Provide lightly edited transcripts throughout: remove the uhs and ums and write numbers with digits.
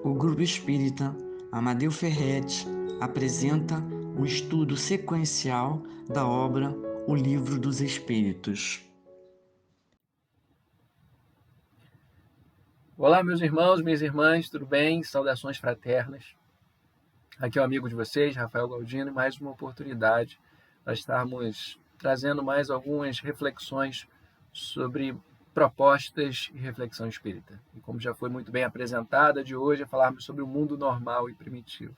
O Grupo Espírita Amadeu Ferretti apresenta um estudo sequencial da obra O Livro dos Espíritos. Olá, meus irmãos, minhas irmãs, tudo bem? Saudações fraternas. Aqui é o amigo de vocês, Rafael Galdino, e mais uma oportunidade para estarmos trazendo mais algumas reflexões sobre propostas e reflexão espírita. E como já foi muito bem apresentada, de hoje é falarmos sobre o mundo normal e primitivo.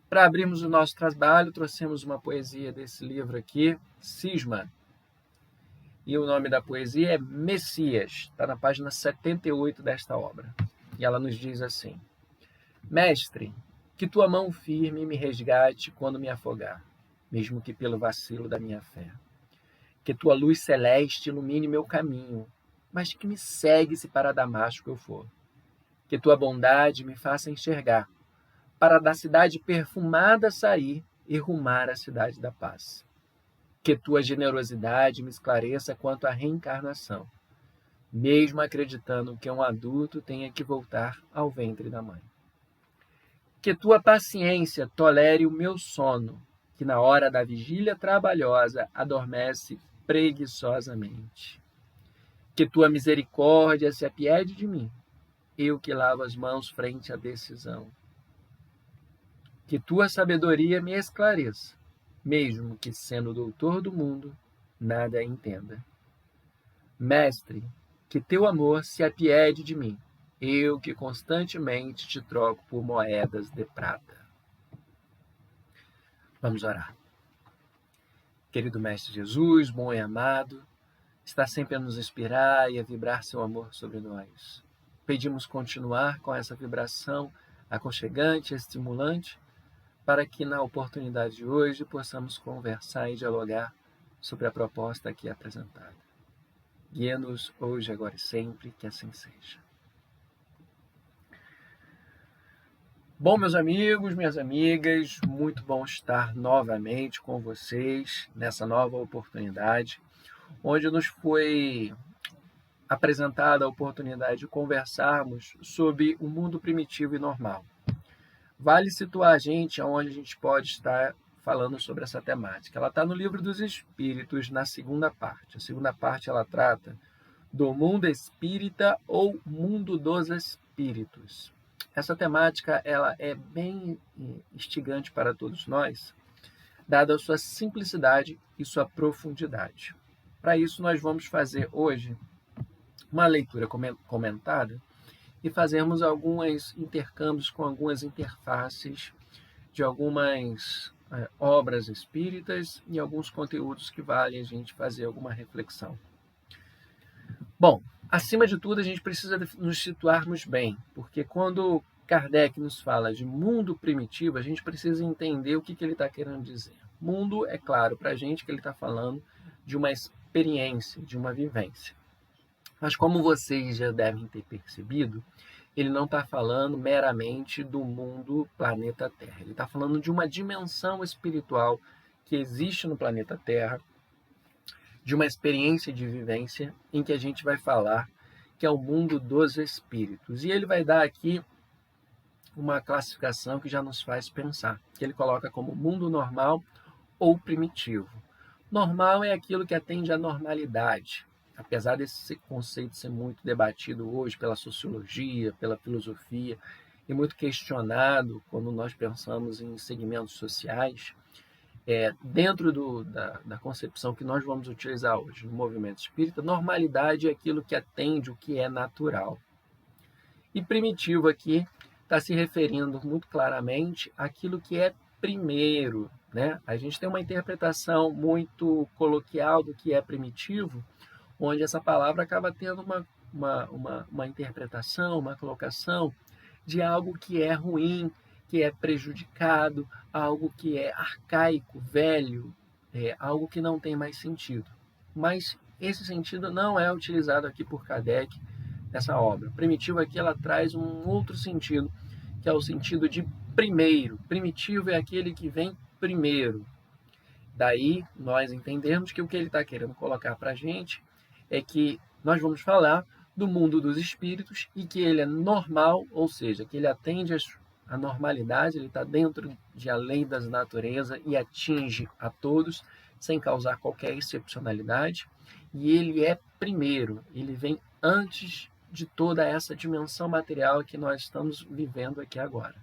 Para abrirmos o nosso trabalho, trouxemos uma poesia desse livro aqui, Cisma. E o nome da poesia é Messias, está na página 78 desta obra. E ela nos diz assim: Mestre, que tua mão firme me resgate quando me afogar, mesmo que pelo vacilo da minha fé. Que tua luz celeste ilumine meu caminho, mas que me segue se para Damasco eu for. Que tua bondade me faça enxergar, para da cidade perfumada sair e rumar à cidade da paz. Que tua generosidade me esclareça quanto à reencarnação, mesmo acreditando que um adulto tenha que voltar ao ventre da mãe. Que tua paciência tolere o meu sono, que na hora da vigília trabalhosa adormece preguiçosamente. Que tua misericórdia se apiede de mim, eu que lavo as mãos frente à decisão. Que tua sabedoria me esclareça, mesmo que, sendo doutor do mundo, nada entenda. Mestre, que teu amor se apiede de mim, eu que constantemente te troco por moedas de prata. Vamos orar. Querido Mestre Jesus, bom e amado, está sempre a nos inspirar e a vibrar seu amor sobre nós. Pedimos continuar com essa vibração aconchegante, estimulante, para que na oportunidade de hoje possamos conversar e dialogar sobre a proposta aqui apresentada. Guia-nos hoje, agora e sempre, que assim seja. Bom, meus amigos, minhas amigas, muito bom estar novamente com vocês nessa nova oportunidade, onde nos foi apresentada a oportunidade de conversarmos sobre o mundo primitivo e normal. Vale situar a gente aonde a gente pode estar falando sobre essa temática. Ela está no Livro dos Espíritos, na segunda parte. A segunda parte ela trata do mundo espírita ou mundo dos espíritos. Essa temática ela é bem instigante para todos nós, dada a sua simplicidade e sua profundidade. Para isso, nós vamos fazer hoje uma leitura comentada e fazermos alguns intercâmbios com algumas interfaces de algumas obras espíritas e alguns conteúdos que valem a gente fazer alguma reflexão. Bom, acima de tudo, a gente precisa nos situarmos bem, porque quando Kardec nos fala de mundo primitivo, a gente precisa entender o que ele está querendo dizer. Mundo, é claro, para a gente que ele está falando de uma experiência, de uma vivência. Mas como vocês já devem ter percebido, ele não está falando meramente do mundo planeta Terra. Ele está falando de uma dimensão espiritual que existe no planeta Terra, de uma experiência de vivência em que a gente vai falar que é o mundo dos espíritos. E ele vai dar aqui uma classificação que já nos faz pensar, que ele coloca como mundo normal ou primitivo. Normal é aquilo que atende à normalidade, apesar desse conceito ser muito debatido hoje pela sociologia, pela filosofia, e muito questionado quando nós pensamos em segmentos sociais, dentro da concepção que nós vamos utilizar hoje no movimento espírita, normalidade é aquilo que atende o que é natural. E primitivo aqui está se referindo muito claramente àquilo que é primeiro, né? A gente tem uma interpretação muito coloquial do que é primitivo, onde essa palavra acaba tendo uma interpretação, uma colocação de algo que é ruim, que é prejudicado, algo que é arcaico, velho, algo que não tem mais sentido. Mas esse sentido não é utilizado aqui por Kardec nessa obra. Primitivo aqui ela traz um outro sentido, que é o sentido de primeiro. Primitivo é aquele que vem primeiro. Daí nós entendemos que o que ele está querendo colocar para a gente é que nós vamos falar do mundo dos espíritos e que ele é normal, ou seja, que ele atende à normalidade, ele está dentro de a lei da natureza e atinge a todos sem causar qualquer excepcionalidade. E ele é primeiro, ele vem antes de toda essa dimensão material que nós estamos vivendo aqui agora.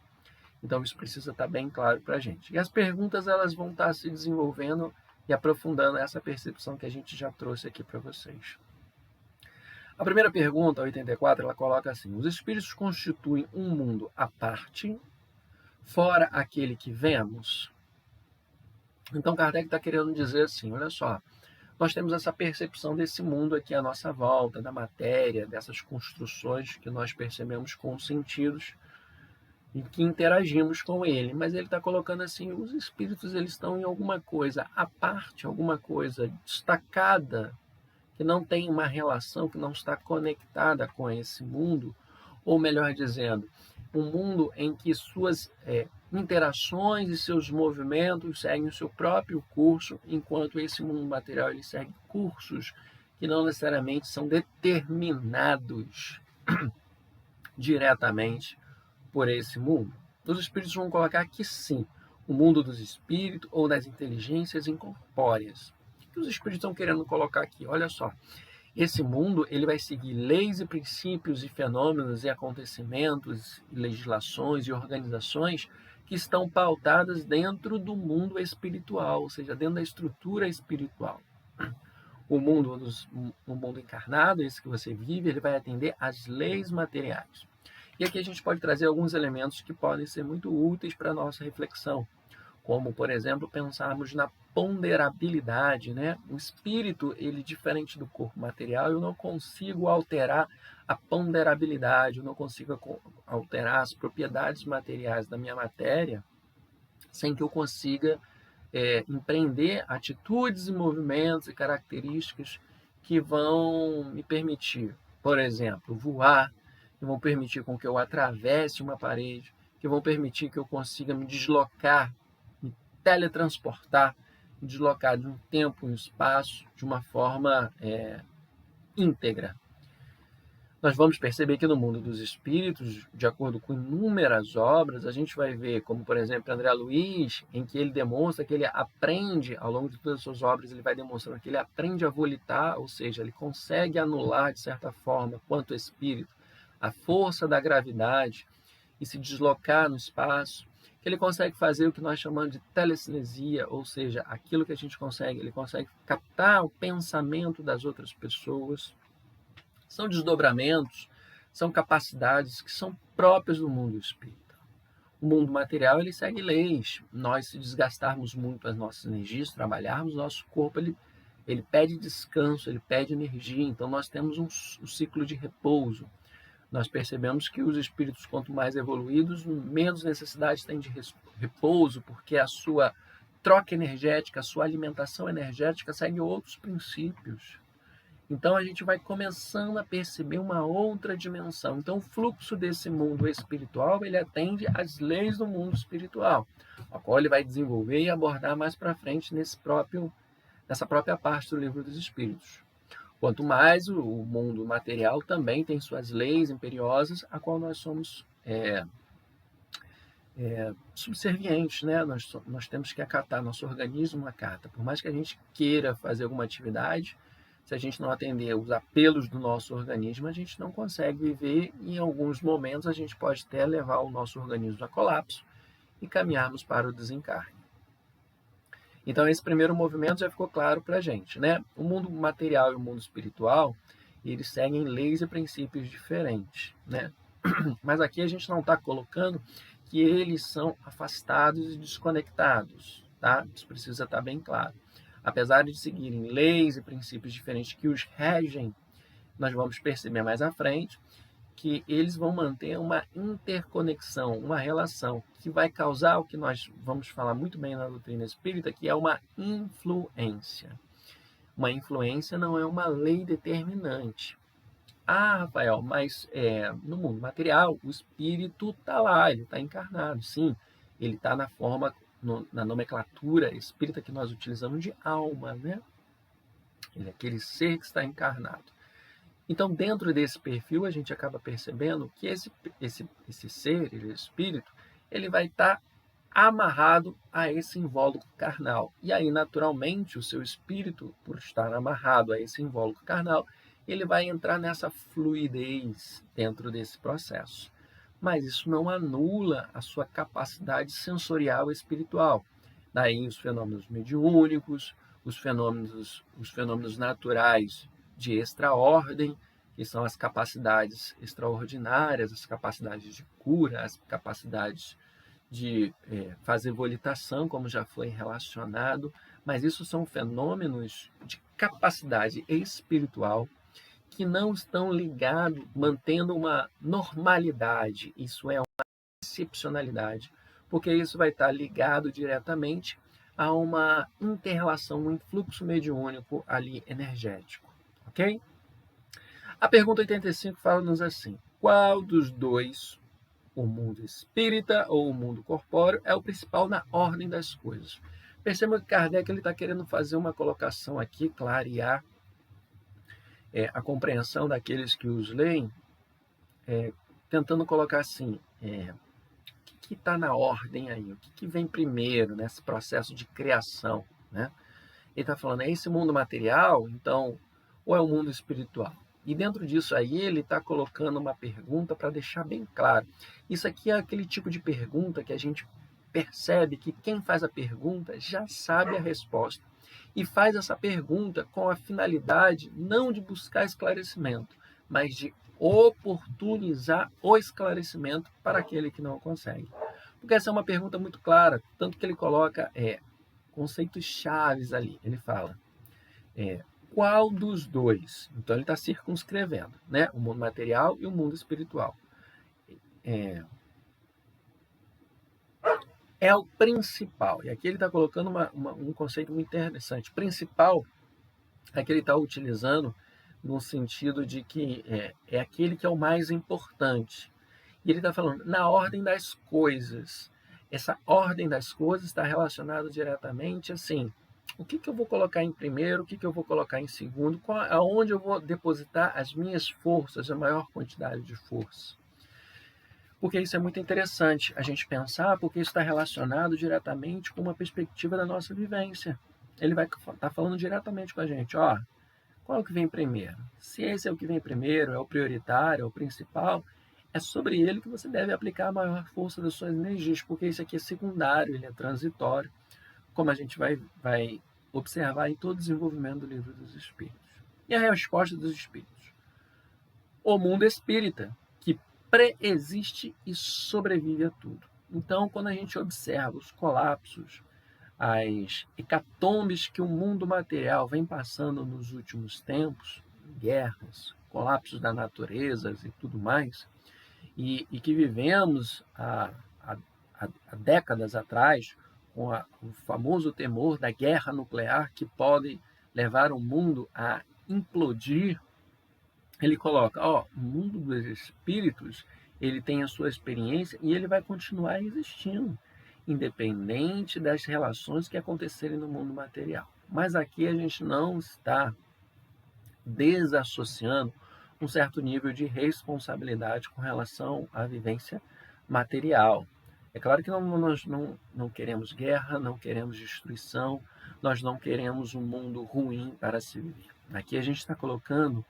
Então isso precisa estar bem claro para a gente. E as perguntas elas vão estar se desenvolvendo e aprofundando essa percepção que a gente já trouxe aqui para vocês. A primeira pergunta, a 84, ela coloca assim: os espíritos constituem um mundo à parte, fora aquele que vemos? Então Kardec está querendo dizer assim, olha só, nós temos essa percepção desse mundo aqui à nossa volta, da matéria, dessas construções que nós percebemos com os sentidos e que interagimos com ele. Mas ele está colocando assim, os espíritos eles estão em alguma coisa à parte, alguma coisa destacada, que não tem uma relação, que não está conectada com esse mundo, ou melhor dizendo, um mundo em que suas interações e seus movimentos seguem o seu próprio curso, enquanto esse mundo material ele segue cursos que não necessariamente são determinados diretamente por esse mundo. Os espíritos vão colocar que sim, o mundo dos espíritos ou das inteligências incorpóreas. O que os espíritos estão querendo colocar aqui? Olha só, esse mundo ele vai seguir leis e princípios e fenômenos e acontecimentos, e legislações e organizações que estão pautadas dentro do mundo espiritual, ou seja, dentro da estrutura espiritual. O mundo encarnado, esse que você vive, ele vai atender às leis materiais. E aqui a gente pode trazer alguns elementos que podem ser muito úteis para a nossa reflexão, como, por exemplo, pensarmos na ponderabilidade, né? O espírito, ele diferente do corpo material, eu não consigo alterar a ponderabilidade, eu não consigo alterar as propriedades materiais da minha matéria sem que eu consiga empreender atitudes e movimentos e características que vão me permitir, por exemplo, voar, que vão permitir com que eu atravesse uma parede, que vão permitir que eu consiga me deslocar, me teletransportar, me deslocar de um tempo e um espaço de uma forma íntegra. Nós vamos perceber que no mundo dos espíritos, de acordo com inúmeras obras, a gente vai ver, como por exemplo André Luiz, em que ele demonstra que ele aprende, ao longo de todas as suas obras, ele vai demonstrando que ele aprende a volitar, ou seja, ele consegue anular, de certa forma, quanto espírito, a força da gravidade e se deslocar no espaço, que ele consegue fazer o que nós chamamos de telecinesia, ou seja, aquilo que a gente consegue, ele consegue captar o pensamento das outras pessoas. São desdobramentos, são capacidades que são próprias do mundo espírita. O mundo material ele segue leis. Nós, se desgastarmos muito as nossas energias, trabalharmos, nosso corpo ele pede descanso, ele pede energia. Então, nós temos um ciclo de repouso. Nós percebemos que os espíritos, quanto mais evoluídos, menos necessidade têm de repouso, porque a sua troca energética, a sua alimentação energética segue outros princípios. Então, a gente vai começando a perceber uma outra dimensão. Então, o fluxo desse mundo espiritual, ele atende às leis do mundo espiritual, a qual ele vai desenvolver e abordar mais para frente nessa própria parte do Livro dos Espíritos. Quanto mais o mundo material também tem suas leis imperiosas, a qual nós somos subservientes, né? Nós temos que acatar, nosso organismo acata. Por mais que a gente queira fazer alguma atividade, se a gente não atender os apelos do nosso organismo, a gente não consegue viver e em alguns momentos a gente pode até levar o nosso organismo a colapso e caminharmos para o desencarne. Então esse primeiro movimento já ficou claro para a gente, né? O mundo material e o mundo espiritual, eles seguem leis e princípios diferentes, né? Mas aqui a gente não está colocando que eles são afastados e desconectados, tá? Isso precisa estar bem claro. Apesar de seguirem leis e princípios diferentes que os regem, nós vamos perceber mais à frente que eles vão manter uma interconexão, uma relação que vai causar o que nós vamos falar muito bem na doutrina espírita, que é uma influência. Uma influência não é uma lei determinante. Ah, Rafael, mas no mundo material, o espírito está lá, ele está encarnado. Sim, ele está na forma, na nomenclatura espírita que nós utilizamos de alma, né? Ele é aquele ser que está encarnado. Então, dentro desse perfil, a gente acaba percebendo que esse ser, esse espírito, ele vai estar amarrado a esse invólucro carnal. E aí, naturalmente, o seu espírito, por estar amarrado a esse invólucro carnal, ele vai entrar nessa fluidez dentro desse processo. Mas isso não anula a sua capacidade sensorial e espiritual. Daí os fenômenos mediúnicos, os fenômenos naturais de extraordem, que são as capacidades extraordinárias, as capacidades de cura, as capacidades de fazer volitação, como já foi relacionado, mas isso são fenômenos de capacidade espiritual que não estão ligados, mantendo uma normalidade, isso é uma excepcionalidade, porque isso vai estar ligado diretamente a uma inter-relação, um influxo mediúnico ali energético, ok? A pergunta 85 fala-nos assim: qual dos dois, o mundo espírita ou o mundo corpóreo, é o principal na ordem das coisas? Perceba que Kardec está querendo fazer uma colocação aqui, clarear a compreensão daqueles que os leem, tentando colocar assim, o que está na ordem aí? O que vem primeiro nesse processo de criação? Né? Ele está falando, é esse mundo material, então, ou é o mundo espiritual? E dentro disso aí, ele está colocando uma pergunta para deixar bem claro. Isso aqui é aquele tipo de pergunta que a gente percebe que quem faz a pergunta já sabe a resposta. E faz essa pergunta com a finalidade não de buscar esclarecimento, mas de oportunizar o esclarecimento para aquele que não consegue. Porque essa é uma pergunta muito clara, tanto que ele coloca conceitos chaves ali. Ele fala, qual dos dois? Então ele está circunscrevendo, né? O mundo material e o mundo espiritual. É o principal. E aqui ele está colocando um conceito muito interessante. Principal é que ele está utilizando no sentido de que é aquele que é o mais importante. E ele está falando na ordem das coisas. Essa ordem das coisas está relacionada diretamente assim, o que eu vou colocar em primeiro, o que eu vou colocar em segundo, aonde eu vou depositar as minhas forças, a maior quantidade de força. Porque isso é muito interessante a gente pensar, porque isso está relacionado diretamente com uma perspectiva da nossa vivência. Ele vai estar falando diretamente com a gente, ó, qual é o que vem primeiro? Se esse é o que vem primeiro, é o prioritário, é o principal, é sobre ele que você deve aplicar a maior força das suas energias, porque isso aqui é secundário, ele é transitório, como a gente vai observar em todo o desenvolvimento do Livro dos Espíritos. E a resposta dos Espíritos: o mundo espírita, que pré-existe e sobrevive a tudo. Então, quando a gente observa os colapsos, as hecatombes que o mundo material vem passando nos últimos tempos, guerras, colapsos da natureza e tudo mais, e que vivemos há décadas atrás, com o famoso temor da guerra nuclear que pode levar o mundo a implodir, ele coloca, o mundo dos espíritos, ele tem a sua experiência e ele vai continuar existindo, independente das relações que acontecerem no mundo material. Mas aqui a gente não está desassociando um certo nível de responsabilidade com relação à vivência material. É claro que nós não queremos guerra, não queremos destruição, nós não queremos um mundo ruim para se viver. Aqui a gente está colocando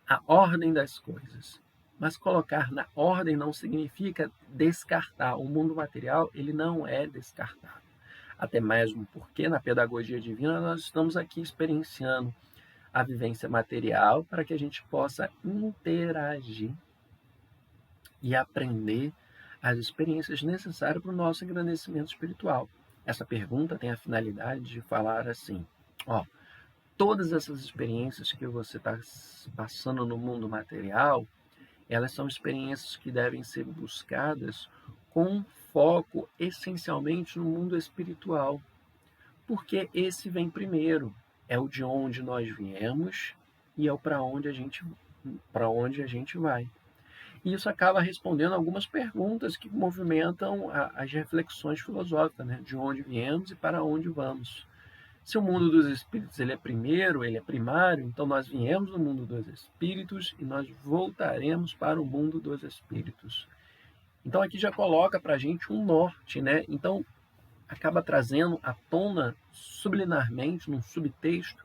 a ordem das coisas. Mas colocar na ordem não significa descartar. O mundo material, ele não é descartável. Até mesmo porque na pedagogia divina nós estamos aqui experienciando a vivência material para que a gente possa interagir e aprender as experiências necessárias para o nosso engrandecimento espiritual. Essa pergunta tem a finalidade de falar assim, todas essas experiências que você está passando no mundo material, elas são experiências que devem ser buscadas com foco essencialmente no mundo espiritual, porque esse vem primeiro, é o de onde nós viemos e é o para onde a gente vai. E isso acaba respondendo algumas perguntas que movimentam as reflexões filosóficas, né? De onde viemos e para onde vamos. Se o mundo dos espíritos ele é primeiro, ele é primário, então nós viemos do mundo dos espíritos e nós voltaremos para o mundo dos espíritos. Então aqui já coloca para a gente um norte, né? Então acaba trazendo à tona subliminarmente, num subtexto,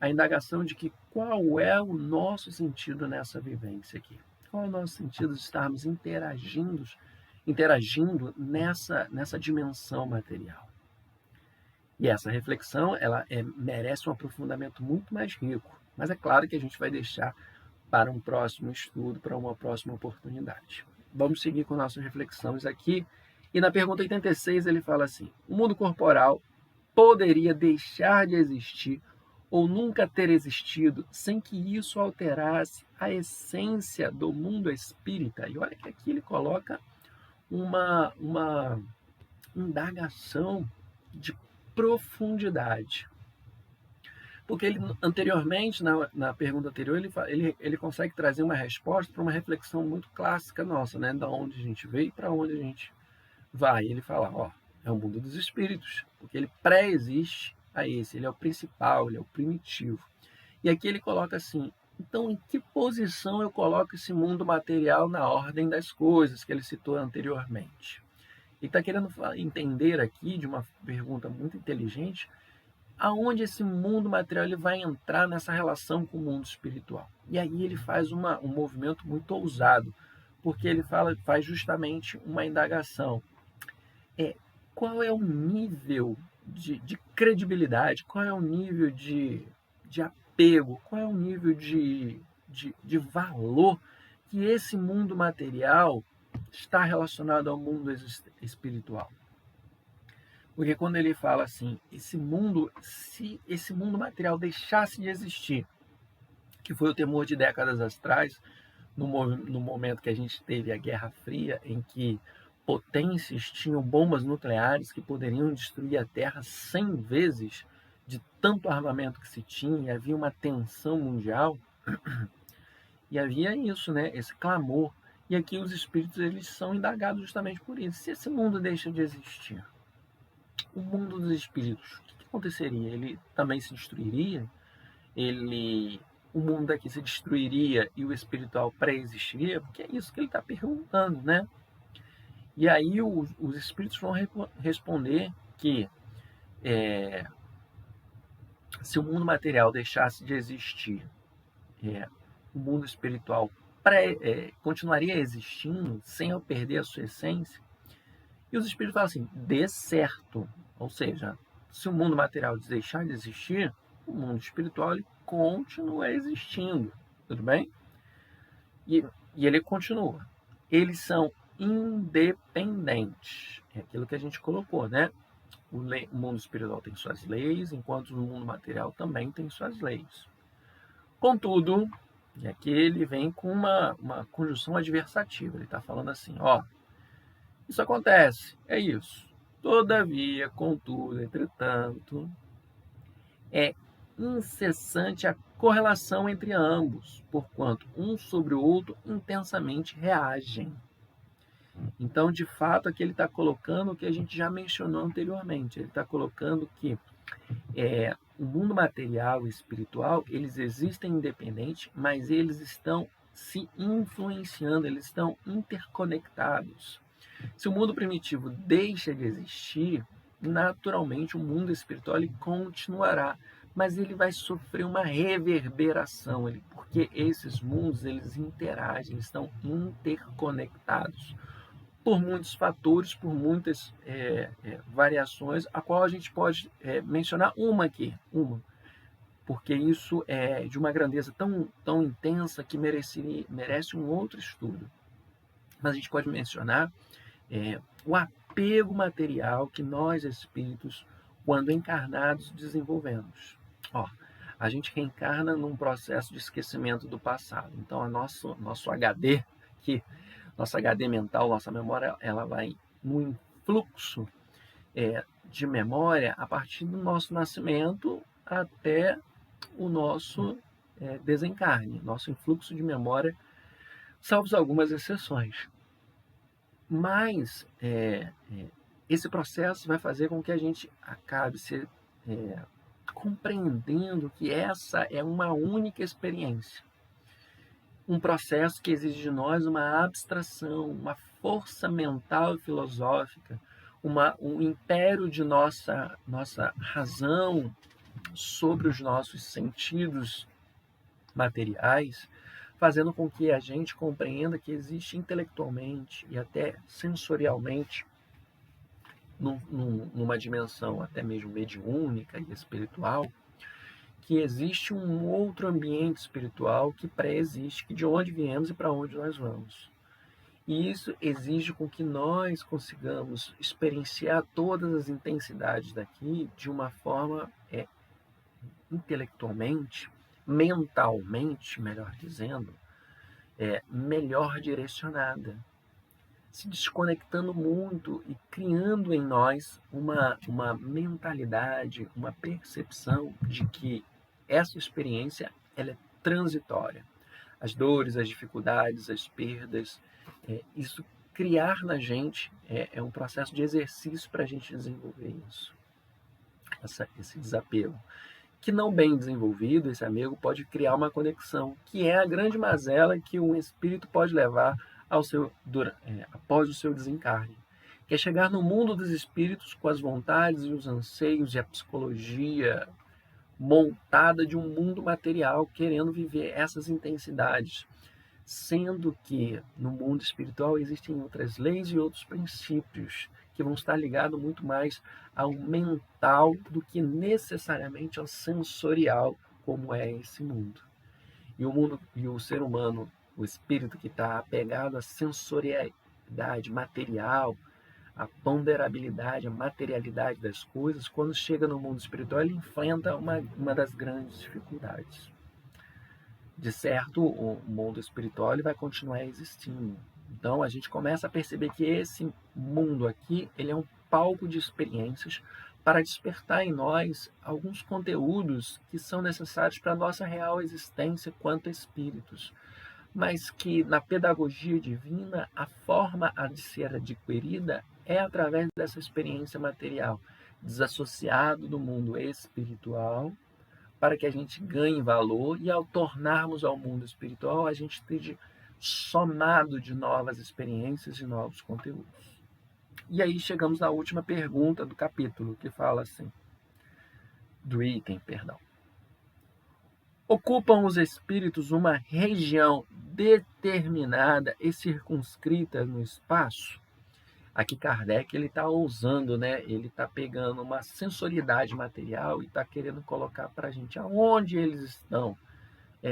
a indagação de que qual é o nosso sentido nessa vivência aqui. Qual é o nosso sentido de estarmos interagindo nessa dimensão material. E essa reflexão ela merece um aprofundamento muito mais rico, mas é claro que a gente vai deixar para um próximo estudo, para uma próxima oportunidade. Vamos seguir com nossas reflexões aqui. E na pergunta 86 ele fala assim: o mundo corporal poderia deixar de existir ou nunca ter existido sem que isso alterasse a essência do mundo espírita? E olha que aqui ele coloca uma indagação de profundidade. Porque ele, anteriormente, na pergunta anterior, ele consegue trazer uma resposta para uma reflexão muito clássica nossa, né? Da onde a gente veio e para onde a gente vai. Ele fala, ó, é o mundo dos espíritos, porque ele pré-existe a esse, ele é o principal, ele é o primitivo. E aqui ele coloca assim, então em que posição eu coloco esse mundo material na ordem das coisas que ele citou anteriormente? Ele está querendo entender aqui, de uma pergunta muito inteligente, aonde esse mundo material ele vai entrar nessa relação com o mundo espiritual. E aí ele faz um movimento muito ousado, porque ele faz justamente uma indagação. Qual é o nível de credibilidade, qual é o nível de apego, qual é o nível de valor que esse mundo material está relacionado ao mundo espiritual. Porque quando ele fala assim, se esse mundo material deixasse de existir, que foi o temor de décadas atrás, no momento que a gente teve a Guerra Fria, em que potências tinham bombas nucleares que poderiam destruir a Terra 100 vezes de tanto armamento que se tinha, e havia uma tensão mundial, e havia isso, né? Esse clamor. E aqui os espíritos eles são indagados justamente por isso. Se esse mundo deixa de existir, o mundo dos espíritos, o que aconteceria? Ele também se destruiria? O mundo daqui se destruiria e o espiritual pré-existiria? Porque é isso que ele está perguntando, né? E aí os espíritos vão responder que se o mundo material deixasse de existir, o mundo espiritual continuaria existindo sem eu perder a sua essência. E os espíritos falam assim, dê certo. Ou seja, se o mundo material deixar de existir, o mundo espiritual ele continua existindo. Tudo bem? E ele continua. Eles são independentes. É aquilo que a gente colocou, né? O mundo espiritual tem suas leis, enquanto o mundo material também tem suas leis. Contudo, e aqui ele vem com uma conjunção adversativa. Ele está falando assim, ó, isso acontece, é isso. Todavia, contudo, entretanto, é incessante a correlação entre ambos, porquanto um sobre o outro intensamente reagem. Então, de fato, aqui ele está colocando o que a gente já mencionou anteriormente. Ele está colocando que o mundo material e espiritual, eles existem independentes, mas eles estão se influenciando, eles estão interconectados. Se o mundo primitivo deixa de existir, naturalmente o mundo espiritual ele continuará, mas ele vai sofrer uma reverberação, porque esses mundos eles interagem, eles estão interconectados por muitos fatores, por muitas variações, a qual a gente pode mencionar uma aqui, porque isso é de uma grandeza tão intensa que merece um outro estudo. Mas a gente pode mencionar o apego material que nós, espíritos, quando encarnados, desenvolvemos. A gente reencarna num processo de esquecimento do passado. Então, nosso HD, nosso HD mental, nossa memória, ela vai no influxo de memória a partir do nosso nascimento até o nosso desencarne. Nosso influxo de memória, salvo algumas exceções. Mas esse processo vai fazer com que a gente acabe se compreendendo que essa é uma única experiência. Um processo que exige de nós uma abstração, uma força mental e filosófica, um império de nossa razão sobre os nossos sentidos materiais, fazendo com que a gente compreenda que existe intelectualmente e até sensorialmente, numa dimensão até mesmo mediúnica e espiritual, que existe um outro ambiente espiritual que pré-existe, que de onde viemos e para onde nós vamos. E isso exige com que nós consigamos experienciar todas as intensidades daqui de uma forma intelectualmente, mentalmente, melhor dizendo, melhor direcionada, se desconectando muito e criando em nós uma mentalidade, uma percepção de que essa experiência ela é transitória. As dores, as dificuldades, as perdas, isso criar na gente é um processo de exercício para a gente desenvolver isso, esse desapego. Que não bem desenvolvido, esse amigo pode criar uma conexão, que é a grande mazela que um espírito pode levar após o seu desencarne, que é chegar no mundo dos espíritos com as vontades e os anseios e a psicologia montada de um mundo material, querendo viver essas intensidades, sendo que no mundo espiritual existem outras leis e outros princípios que vão estar ligados muito mais ao mental do que necessariamente ao sensorial, como é esse mundo. E o ser humano, o espírito que está apegado à sensorialidade material, à ponderabilidade, à materialidade das coisas, quando chega no mundo espiritual, ele enfrenta uma das grandes dificuldades. De certo, o mundo espiritual ele vai continuar existindo. Então, a gente começa a perceber que esse mundo aqui ele é um palco de experiências para despertar em nós alguns conteúdos que são necessários para a nossa real existência quanto espíritos, mas que na pedagogia divina a forma a de ser adquirida é através dessa experiência material, desassociado do mundo espiritual, para que a gente ganhe valor e ao tornarmos ao mundo espiritual a gente esteja somado de novas experiências e novos conteúdos. E aí chegamos na última pergunta do capítulo, que fala assim, do item, perdão. Ocupam os espíritos uma região determinada e circunscrita no espaço? Aqui Kardec ele está ousando, né? Ele está pegando uma sensorialidade material e está querendo colocar para a gente aonde eles estão.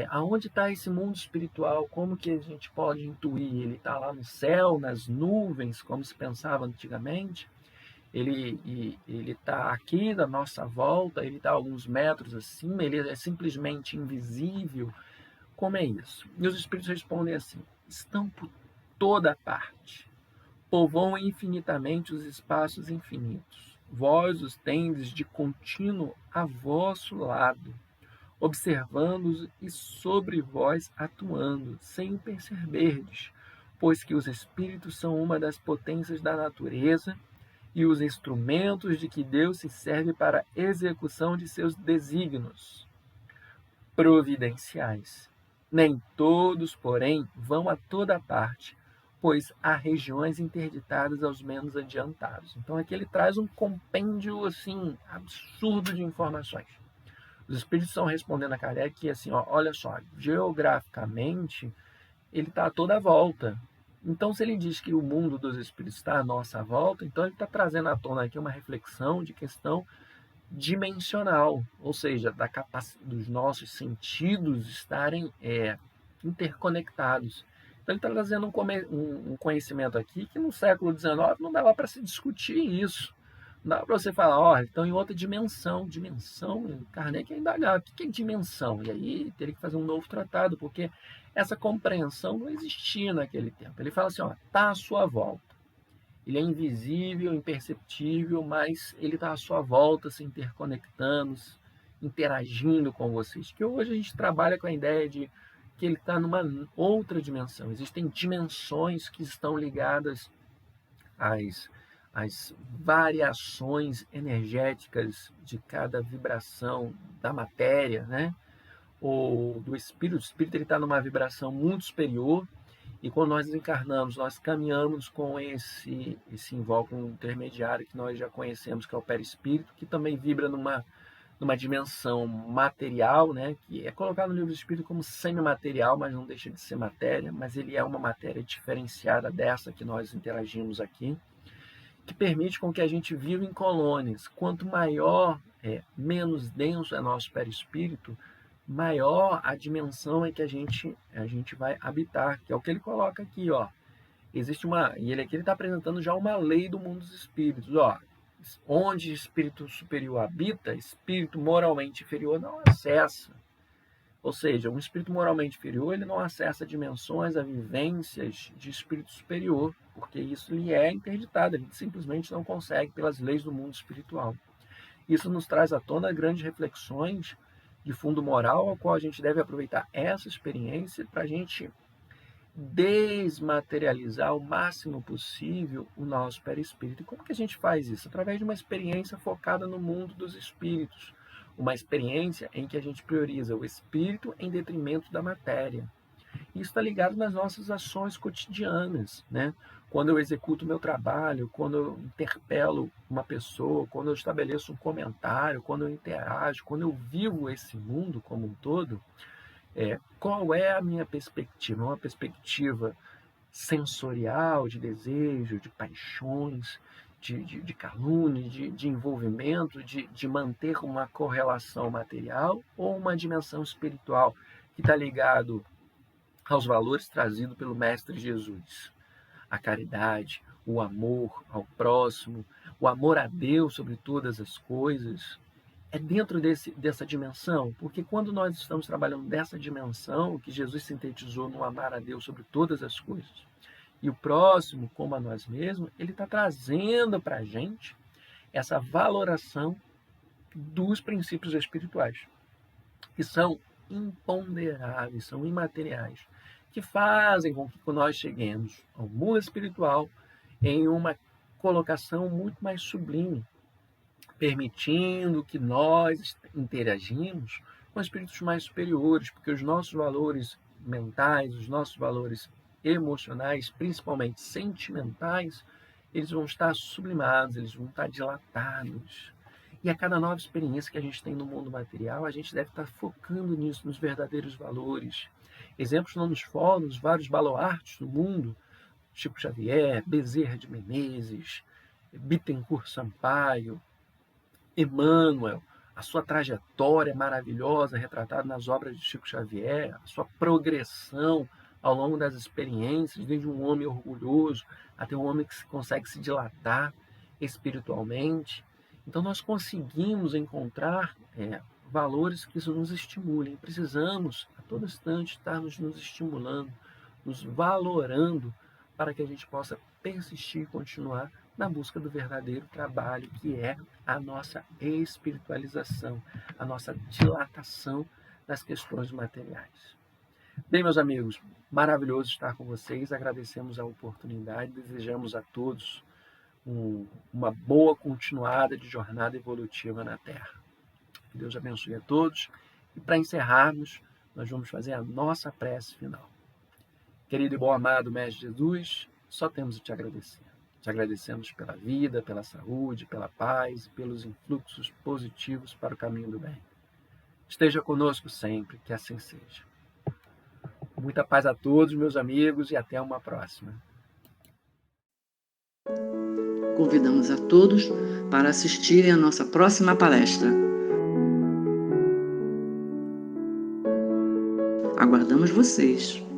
Aonde está esse mundo espiritual? Como que a gente pode intuir? Ele está lá no céu, nas nuvens, como se pensava antigamente? Ele está aqui na nossa volta? Ele está alguns metros acima? Ele é simplesmente invisível? Como é isso? E os espíritos respondem assim: estão por toda parte. Povoam infinitamente os espaços infinitos. Vós os tendes de contínuo a vosso lado, observando-os e sobre vós atuando, sem o perceberdes, pois que os espíritos são uma das potências da natureza e os instrumentos de que Deus se serve para a execução de seus desígnios providenciais. Nem todos, porém, vão a toda parte, pois há regiões interditadas aos menos adiantados. Então aqui ele traz um compêndio assim absurdo de informações. Os espíritos estão respondendo a Kardec que assim, olha só, geograficamente ele está a toda volta. Então se ele diz que o mundo dos espíritos está à nossa volta, então ele está trazendo à tona aqui uma reflexão de questão dimensional, ou seja, da capacidade dos nossos sentidos estarem interconectados. Então ele está trazendo um conhecimento aqui que no século XIX não dava para se discutir isso. Não dá para você falar, estão em outra dimensão. Dimensão, Kardec ia indagar, o que é dimensão? E aí teria que fazer um novo tratado, porque essa compreensão não existia naquele tempo. Ele fala assim, está à sua volta. Ele é invisível, imperceptível, mas ele está à sua volta, se interconectando, interagindo com vocês. Que hoje a gente trabalha com a ideia de que ele está numa outra dimensão. Existem dimensões que estão ligadas as variações energéticas de cada vibração da matéria, né? Ou do espírito. O espírito está numa vibração muito superior, e quando nós encarnamos, nós caminhamos com esse invólucro intermediário que nós já conhecemos, que é o perispírito, que também vibra numa dimensão material, né, que é colocado no livro do Espírito como semimaterial, mas não deixa de ser matéria, mas ele é uma matéria diferenciada dessa que nós interagimos aqui, que permite com que a gente viva em colônias. Quanto maior, menos denso é nosso perispírito, maior a dimensão em que a gente vai habitar, que é o que ele coloca aqui, ó. Existe e ele aqui está apresentando já uma lei do mundo dos espíritos, ó. Onde espírito superior habita, espírito moralmente inferior não acessa. Ou seja, um espírito moralmente inferior, ele não acessa dimensões, a vivências de espírito superior, porque isso lhe é interditado, a gente simplesmente não consegue pelas leis do mundo espiritual. Isso nos traz à tona grandes reflexões de fundo moral, ao qual a gente deve aproveitar essa experiência para a gente desmaterializar o máximo possível o nosso perispírito. E como que a gente faz isso? Através de uma experiência focada no mundo dos espíritos, uma experiência em que a gente prioriza o espírito em detrimento da matéria. Isso está ligado nas nossas ações cotidianas, né? Quando eu executo o meu trabalho, quando eu interpelo uma pessoa, quando eu estabeleço um comentário, quando eu interajo, quando eu vivo esse mundo como um todo, qual é a minha perspectiva? Uma perspectiva sensorial, de desejo, de paixões, de calúnia, de envolvimento, de manter uma correlação material, ou uma dimensão espiritual que está ligado aos valores trazidos pelo Mestre Jesus? A caridade, o amor ao próximo, o amor a Deus sobre todas as coisas. É dentro dessa dimensão, porque quando nós estamos trabalhando dessa dimensão, que Jesus sintetizou no amar a Deus sobre todas as coisas, e o próximo como a nós mesmos, ele está trazendo para a gente essa valoração dos princípios espirituais, que são imponderáveis, são imateriais, que fazem com que nós cheguemos ao mundo espiritual em uma colocação muito mais sublime, permitindo que nós interagimos com espíritos mais superiores, porque os nossos valores mentais, os nossos valores emocionais, principalmente sentimentais, eles vão estar sublimados, eles vão estar dilatados. E a cada nova experiência que a gente tem no mundo material, a gente deve estar focando nisso, nos verdadeiros valores. Exemplos não nos faltam, os vários baluartes do mundo, Chico Xavier, Bezerra de Menezes, Bittencourt Sampaio, Emmanuel, a sua trajetória maravilhosa retratada nas obras de Chico Xavier, a sua progressão ao longo das experiências, desde um homem orgulhoso até um homem que consegue se dilatar espiritualmente. Então nós conseguimos encontrar valores que nos estimulem. Precisamos a todo instante estar nos estimulando, nos valorando, para que a gente possa persistir e continuar na busca do verdadeiro trabalho, que é a nossa espiritualização, a nossa dilatação das questões materiais. Bem, meus amigos, maravilhoso estar com vocês, agradecemos a oportunidade, desejamos a todos uma boa continuada de jornada evolutiva na Terra. Que Deus abençoe a todos. E para encerrarmos, nós vamos fazer a nossa prece final. Querido e bom amado Mestre Jesus, só temos a te agradecer. Te agradecemos pela vida, pela saúde, pela paz e pelos influxos positivos para o caminho do bem. Esteja conosco sempre, que assim seja. Muita paz a todos, meus amigos, e até uma próxima. Convidamos a todos para assistirem à nossa próxima palestra. Aguardamos vocês!